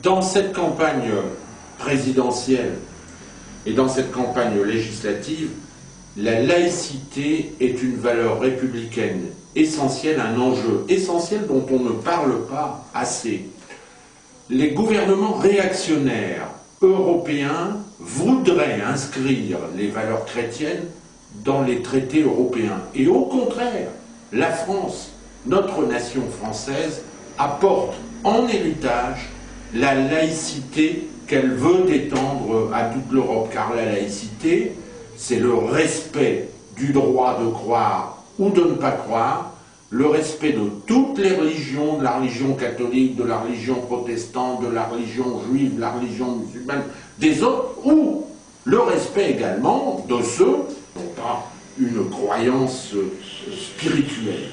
Dans cette campagne présidentielle et dans cette campagne législative, la laïcité est une valeur républicaine essentielle, un enjeu essentiel dont on ne parle pas assez. Les gouvernements réactionnaires européens voudraient inscrire les valeurs chrétiennes dans les traités européens. Et au contraire, la France, notre nation française, apporte en héritage la laïcité qu'elle veut étendre à toute l'Europe. Car la laïcité, c'est le respect du droit de croire ou de ne pas croire, le respect de toutes les religions, de la religion catholique, de la religion protestante, de la religion juive, de la religion musulmane, des autres, ou le respect également de ceux qui n'ont pas une croyance spirituelle.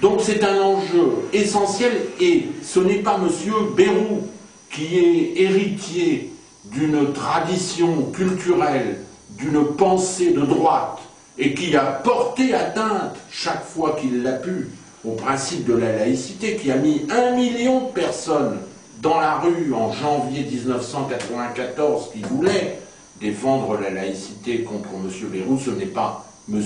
Donc c'est un enjeu essentiel, et ce n'est pas M. Bayrou qui est héritier d'une tradition culturelle, d'une pensée de droite, et qui a porté atteinte, chaque fois qu'il l'a pu, au principe de la laïcité, qui a mis 1 million de personnes dans la rue en janvier 1994, qui voulaient défendre la laïcité contre M. Bayrou. Ce n'est pas M.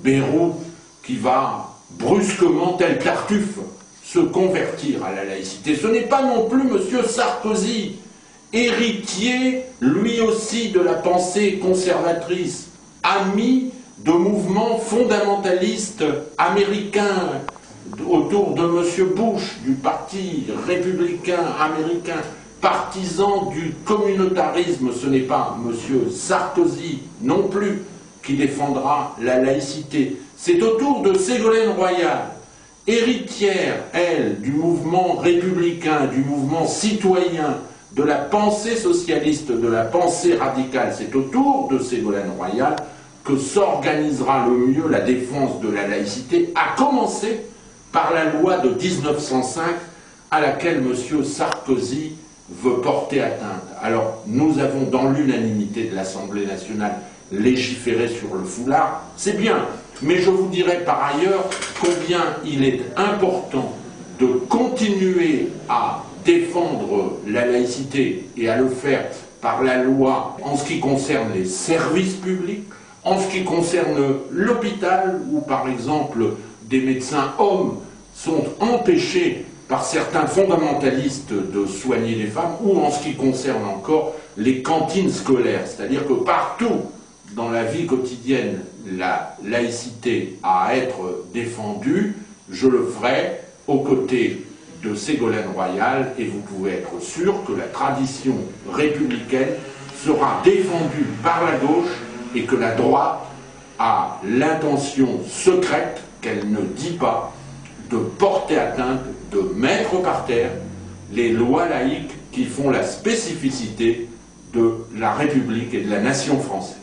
Bayrou qui va brusquement, tel Tartuffe, se convertir à la laïcité. Ce n'est pas non plus M. Sarkozy, héritier, lui aussi, de la pensée conservatrice, ami de mouvements fondamentalistes américains autour de M. Bush, du parti républicain américain, partisan du communautarisme. Ce n'est pas M. Sarkozy non plus qui défendra la laïcité. C'est autour de Ségolène Royal, héritière, elle, du mouvement républicain, du mouvement citoyen, de la pensée socialiste, de la pensée radicale. C'est autour de Ségolène Royal que s'organisera le mieux la défense de la laïcité, à commencer par la loi de 1905 à laquelle M. Sarkozy veut porter atteinte. Alors, nous avons dans l'unanimité de l'Assemblée nationale légiféré sur le foulard, c'est bien, mais je vous dirai par ailleurs combien il est important de continuer à défendre la laïcité et à le faire par la loi en ce qui concerne les services publics, en ce qui concerne l'hôpital, où par exemple des médecins hommes sont empêchés par certains fondamentalistes de soigner les femmes, ou en ce qui concerne encore les cantines scolaires, c'est-à-dire que partout dans la vie quotidienne la laïcité à être défendue, je le ferai aux côtés de Ségolène Royal, et vous pouvez être sûr que la tradition républicaine sera défendue par la gauche et que la droite a l'intention secrète, qu'elle ne dit pas, de porter atteinte, de mettre par terre les lois laïques qui font la spécificité de la République et de la nation française.